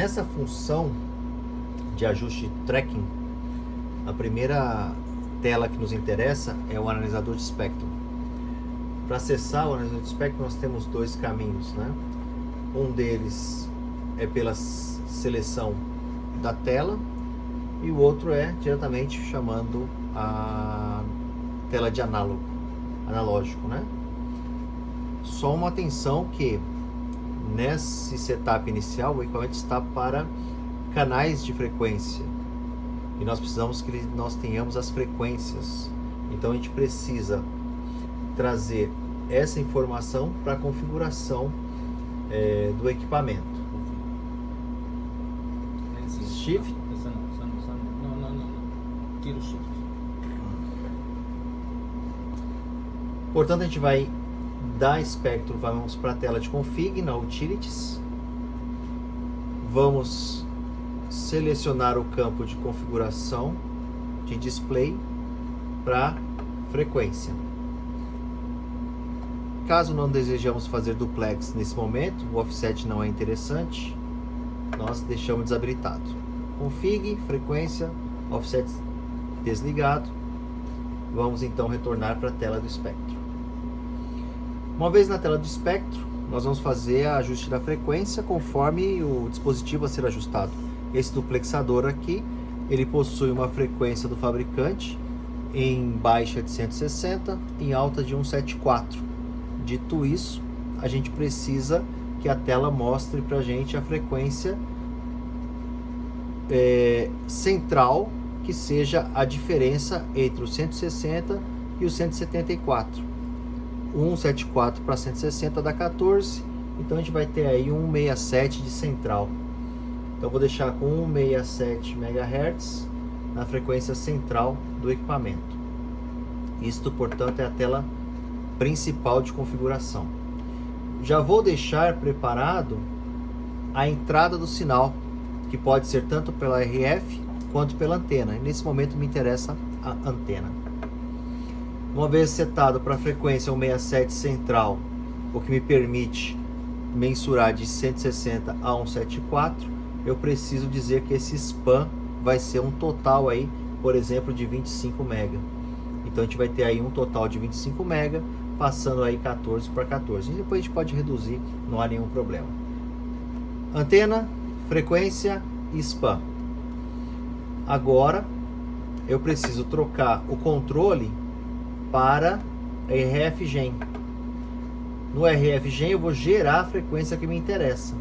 Nessa função de ajuste de tracking, a primeira tela que nos interessa é o analisador de espectro. Para acessar o analisador de espectro, nós temos dois caminhos, né? Um deles é pela seleção da tela e o outro é diretamente chamando a tela de analógico, né? Só uma atenção que nesse setup inicial o equipamento está para canais de frequência e nós precisamos que nós tenhamos as frequências. Então a gente precisa trazer essa informação para a configuração do equipamento. Shift. Não. Tira o shift. Portanto, a gente vai dar espectro, vamos para a tela de config na Utilities. Vamos selecionar o campo de configuração de display para frequência. Caso não desejamos fazer duplex nesse momento, o offset não é interessante, nós deixamos desabilitado. Config, frequência, offset desligado. Vamos então retornar para a tela do espectro. Uma vez na tela do espectro, nós vamos fazer a ajuste da frequência conforme o dispositivo a ser ajustado. Esse duplexador aqui, ele possui uma frequência do fabricante em baixa de 160, em alta de 174. Dito isso, a gente precisa que a tela mostre para a gente a frequência central, que seja a diferença entre o 160 e o 174. 174 para 160 dá 14, então a gente vai ter aí 167 de central. Então vou deixar com 167 MHz na frequência central do equipamento. Isto, portanto, é a tela principal de configuração. Já vou deixar preparado a entrada do sinal, que pode ser tanto pela RF quanto pela antena. E nesse momento me interessa a antena. Uma vez setado para a frequência 167 central, o que me permite mensurar de 160 a 174, eu preciso dizer que esse span vai ser um total aí, por exemplo, de 25 MB. Então a gente vai ter aí um total de 25 MB, passando aí 14 para 14. E depois a gente pode reduzir, não há nenhum problema. Antena, frequência e span. Agora eu preciso trocar o controle para RF Gen. No RF Gen eu vou gerar a frequência que me interessa.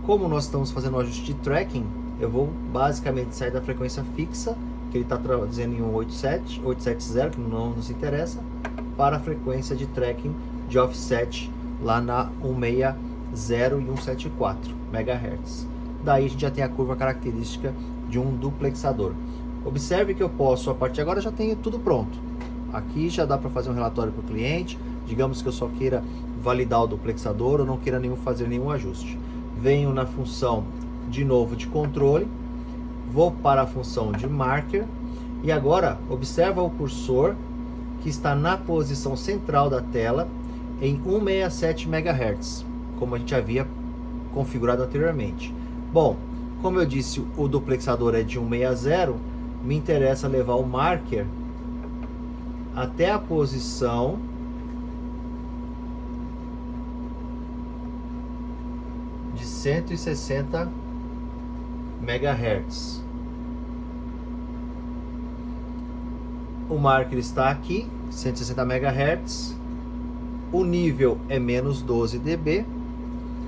Como nós estamos fazendo um ajuste de tracking, eu vou basicamente sair da frequência fixa, que ele está trazendo em 187, 870, que não nos interessa, para a frequência de tracking de offset lá na 160 e 174 MHz. Daí a gente já tem a curva característica de um duplexador. Observe que eu posso, a partir de agora já tenho tudo pronto. Aqui já dá para fazer um relatório para o cliente. Digamos que eu só queira validar o duplexador ou não queira fazer nenhum ajuste. Venho na função de novo de controle, vou para a função de marker e agora observa o cursor que está na posição central da tela em 167 MHz, como a gente havia configurado anteriormente. Bom, como eu disse, o duplexador é de 160, me interessa levar o marker até a posição de 160 MHz. O marker está aqui, 160 MHz. O nível é menos 12 dB.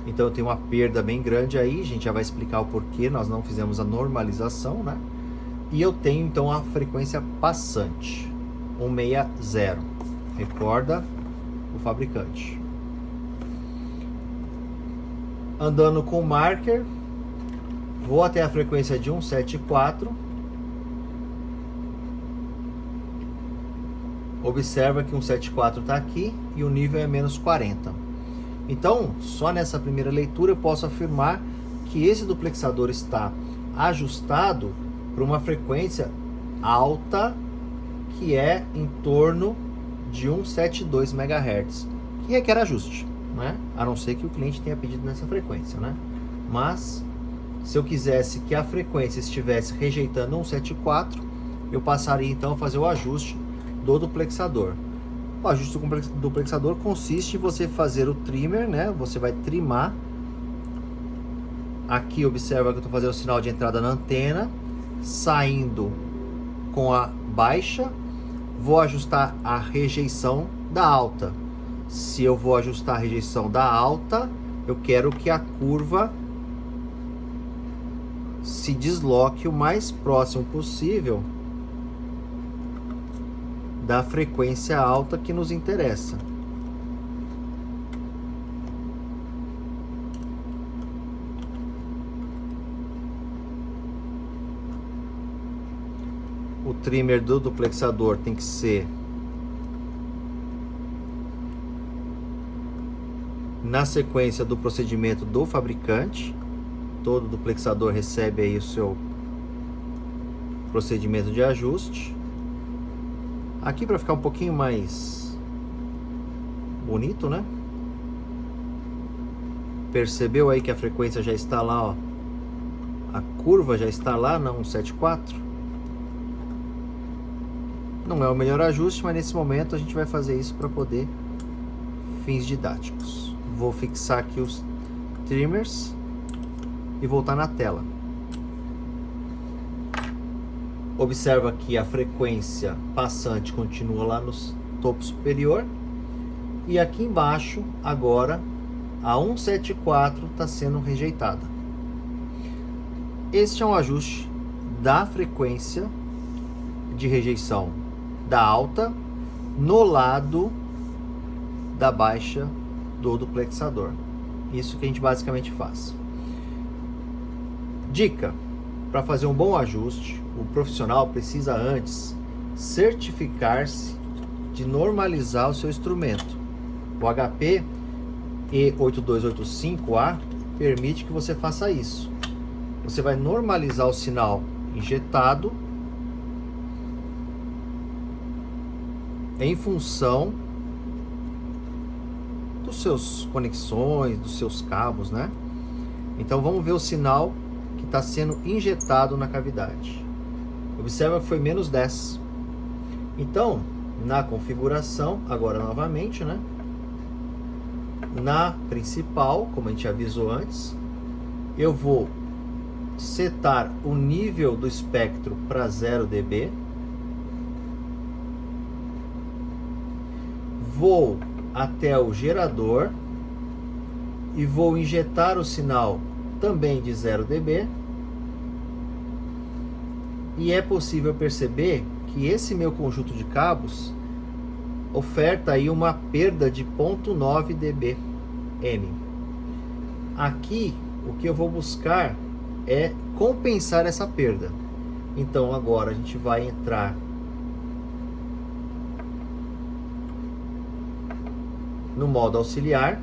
Então eu tenho uma perda bem grande aí. A gente já vai explicar o porquê nós não fizemos a normalização, né? E eu tenho então a frequência passante, 160. Recorda o fabricante. Andando com o marker, vou até a frequência de 174. Observa que 174 está aqui e o nível é menos 40. Então, só nessa primeira leitura eu posso afirmar que esse duplexador está ajustado para uma frequência alta, que é em torno de 172 MHz, que requer ajuste, né? A não ser que o cliente tenha pedido nessa frequência, né? Mas Se eu quisesse que a frequência estivesse rejeitando 174, eu passaria então a fazer o ajuste do duplexador. O ajuste do duplexador consiste em você fazer o trimmer, né? Você vai trimar. Aqui observa que eu estou fazendo o sinal de entrada na antena, saindo com a baixa. Vou ajustar a rejeição da alta. Se eu vou ajustar a rejeição da alta, eu quero que a curva se desloque o mais próximo possível da frequência alta que nos interessa. O trimmer do duplexador tem que ser na sequência do procedimento do fabricante. Todo duplexador recebe aí o seu procedimento de ajuste. Aqui, para ficar um pouquinho mais bonito, né? Percebeu aí que a frequência já está lá, ó. A curva já está lá na 174. Não é o melhor ajuste, mas nesse momento a gente vai fazer isso para poder fins didáticos. Vou fixar aqui os trimmers e voltar na tela. Observa que a frequência passante continua lá no topo superior. E aqui embaixo, agora, a 174 está sendo rejeitada. Este é um ajuste da frequência de rejeição da alta no lado da baixa do duplexador. Isso que a gente basicamente faz. Dica: para fazer um bom ajuste, o profissional precisa antes certificar-se de normalizar o seu instrumento. O HP E8285A permite que você faça isso. Você vai normalizar o sinal injetado em função dos seus conexões, dos seus cabos, né? Então vamos ver o sinal que está sendo injetado na cavidade. Observa que foi menos 10. Então, na configuração, agora novamente, né? Na principal, como a gente avisou antes, eu vou setar o nível do espectro para 0 dB. Vou até o gerador e vou injetar o sinal também de 0 dB. E é possível perceber que esse meu conjunto de cabos oferta aí uma perda de 0,9 dBm. Aqui o que eu vou buscar é compensar essa perda. Então agora a gente vai entrar no modo auxiliar.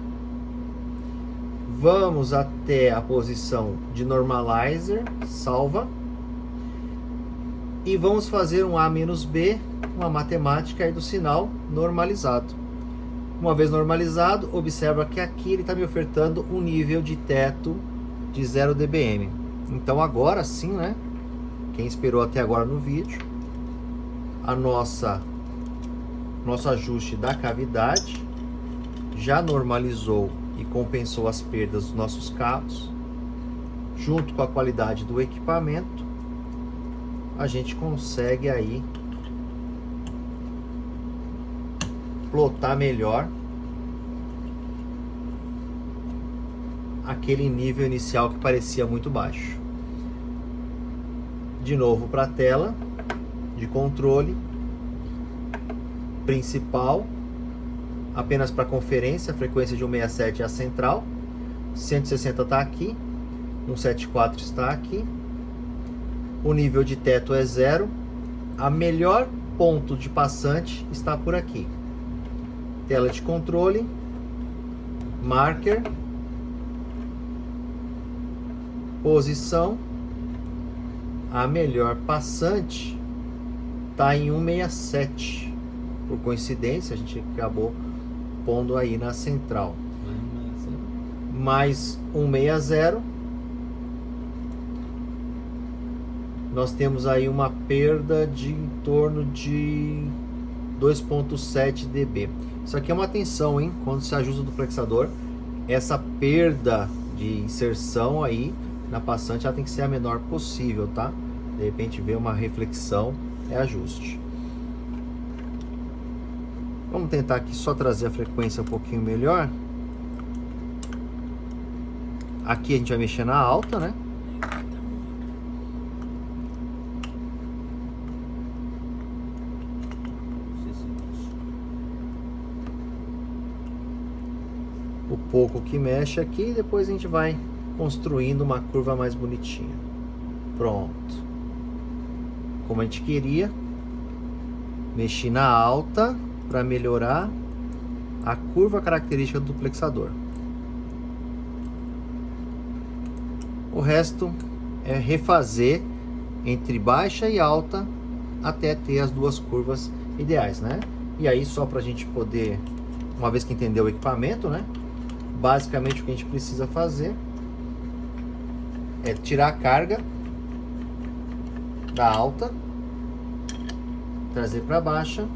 Vamos até a posição de normalizer, salva. E vamos fazer um A-B, uma matemática aí do sinal normalizado. Uma vez normalizado, observa que aqui ele está me ofertando um nível de teto de 0 dBm. Então agora sim, né? Quem esperou até agora no vídeo, nosso ajuste da cavidade já normalizou e compensou as perdas dos nossos cabos. Junto com a qualidade do equipamento, a gente consegue aí plotar melhor aquele nível inicial que parecia muito baixo. De novo para a tela de controle principal, apenas para conferência, a frequência de 167 é a central, 160 está aqui, 174 está aqui. O nível de teto é 0. A melhor ponto de passante está por aqui. Tela de controle, marker, posição. A melhor passante está em 167. Por coincidência, a gente acabou pondo aí na central. Mais 160. nós temos aí uma perda de em torno de 2.7 dB. Isso aqui é uma tensão, hein? Quando se ajusta o duplexador, essa perda de inserção aí na passante ela tem que ser a menor possível, tá? De repente vê uma reflexão, é ajuste. Vamos tentar aqui só trazer a frequência um pouquinho melhor. Aqui a gente vai mexer na alta, né? O pouco que mexe aqui, depois a gente vai construindo uma curva mais bonitinha. Pronto. Como a gente queria, mexi na alta para melhorar a curva característica do duplexador. O resto é refazer entre baixa e alta até ter as duas curvas ideais, né? E aí, só para a gente poder, uma vez que entendeu o equipamento, né? Basicamente o que a gente precisa fazer é tirar a carga da alta, trazer para baixa,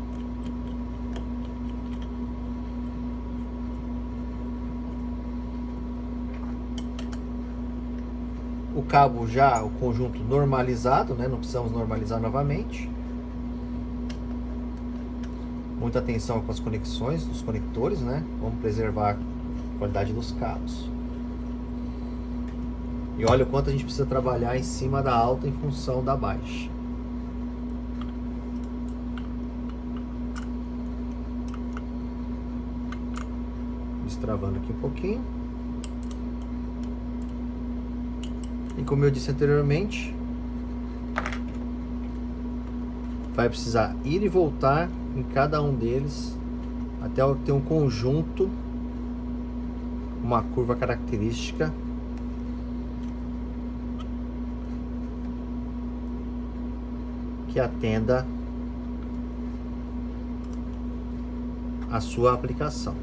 o cabo já, o conjunto normalizado, né? Não precisamos normalizar novamente. Muita atenção com as conexões dos conectores, né? Vamos preservar a qualidade dos cabos. E olha o quanto a gente precisa trabalhar em cima da alta em função da baixa. Destravando aqui um pouquinho. E como eu disse anteriormente, vai precisar ir e voltar em cada um deles até ter um conjunto, uma curva característica que atenda a sua aplicação.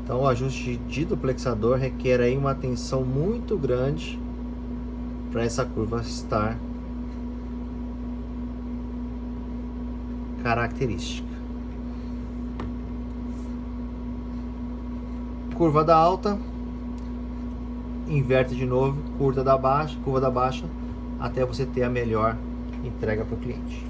Então, o ajuste de duplexador requer aí uma atenção muito grande para essa curva estar característica. Curva da alta, inverte de novo, curva da baixa, até você ter a melhor entrega para o cliente.